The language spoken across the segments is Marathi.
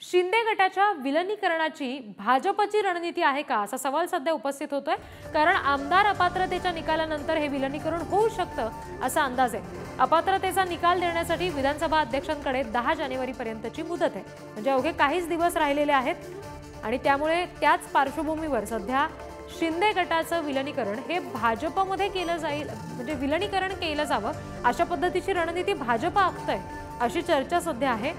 शिंदे गटाच्या विलनीकरणाची भाजपची रणनीती आहे का असा सवाल सध्या उपस्थित होतोय। कारण आमदार अपात्रतेच्या निकालानंतर हे विलनीकरण होऊ शकतं असा अंदाज आहे। अपात्रतेचा निकाल देण्यासाठी विधानसभा अध्यक्षांकडे 10 जानेवारीपर्यंतची मुदत आहे, म्हणजे अवघे काहीच दिवस राहिलेले आहेत। आणि त्यामुळे त्याच पार्श्वभूमीवर सध्या शिंदे गटाचं विलनीकरण हे भाजपमध्ये केलं जाईल, म्हणजे विलनीकरण केलं जावं अशा पद्धतीची रणनीती भाजप आखतंय अशी चर्चा सध्या आहे।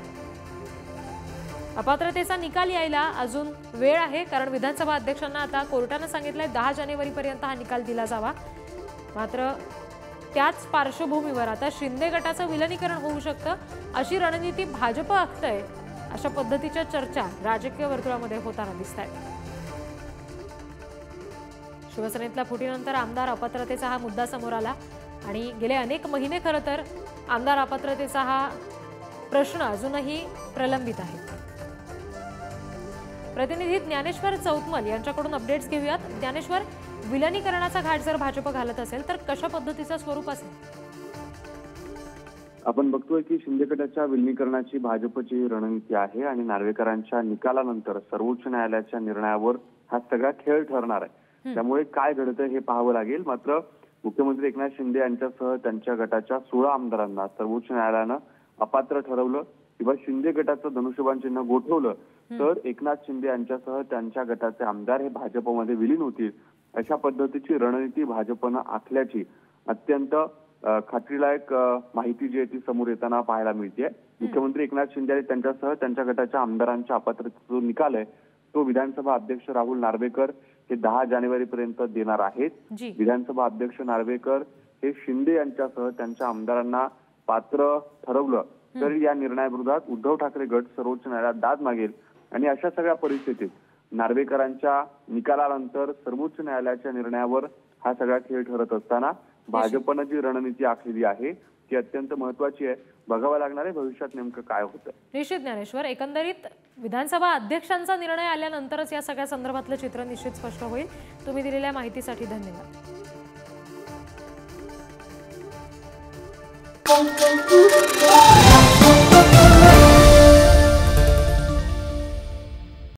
अपात्रतेचा निकाल यायला अजून वेळ आहे, कारण विधानसभा अध्यक्षांना आता कोर्टाने सांगितलंय 10 जानेवारीपर्यंत हा निकाल दिला जावा। मात्र त्याच पार्श्वभूमीवर आता शिंदे गटाचं विलनीकरण होऊ शकतं अशी रणनीती भाजप आखतंय अशा पद्धतीच्या चर्चा राजकीय वर्तुळामध्ये होताना दिसतायत। शिवसेनेतल्या फुटीनंतर आमदार अपात्रतेचा हा मुद्दा समोर आला आणि गेले अनेक महिने खरं तर आमदार अपात्रतेचा हा प्रश्न अजूनही प्रलंबित आहे। प्रतिनिधी ज्ञानेश्वर चौतमल यांच्याकडून अपडेट्स घेऊयात। ज्ञानेश्वर, विलनीकरणाचा घाट जर भाजप घालत असेल तर कशा पद्धतीचं स्वरूप असेल? आपण बघतोय की शिंदे गटाच्या विलनीकरणाची भाजपची रणनीती आहे आणि नार्वेकरांच्या निकालानंतर सर्वोच्च न्यायालयाच्या निर्णयावर हा सगळा खेळ ठरणार आहे। त्यामुळे काय घडतंय हे पाहावं लागेल। मात्र मुख्यमंत्री एकनाथ शिंदे यांच्यासह त्यांच्या गटाच्या 16 आमदारांना सर्वोच्च न्यायालयानं अपात्र ठरवलं किंवा शिंदे गटाचं धनुष्यबाण चिन्ह गोठवलं तर एकनाथ शिंदे यांच्यासह त्यांच्या गटाचे आमदार हे भाजपमध्ये विलीन होतील अशा पद्धतीची रणनीती भाजपनं आखल्याची अत्यंत खात्रीलायक माहिती जी आहे ती समोर येताना पाहायला मिळते। मुख्यमंत्री एकनाथ शिंदे आणि त्यांच्यासह त्यांच्या गटाच्या आमदारांच्या अपात्रतेचा जो निकाल आहे तो विधानसभा अध्यक्ष राहुल नार्वेकर हे 10 जानेवारीपर्यंत देणार आहेत। विधानसभा अध्यक्ष नार्वेकर हे शिंदे यांच्यासह त्यांच्या आमदारांना पात्र ठरवलं तर या निर्णयाविरोधात उद्धव ठाकरे गट सर्वोच्च न्यायालयात दाद मागेल आणि अशा सगळ्या परिस्थितीत नार्वेकरांच्या निकालानंतर सर्वोच्च न्यायालयाच्या निर्णयावर हा सगळा खेळ ठरत असताना भाजपनं जी रणनीती आखलेली आहे ती अत्यंत महत्वाची आहे। बघावं लागणार आहे भविष्यात नेमकं काय होतं। निश्चित ज्ञानेश्वर, एकंदरीत विधानसभा अध्यक्षांचा निर्णय आल्यानंतरच या सगळ्या संदर्भातलं चित्र निश्चित स्पष्ट होईल। तुम्ही दिलेल्या माहितीसाठी धन्यवाद।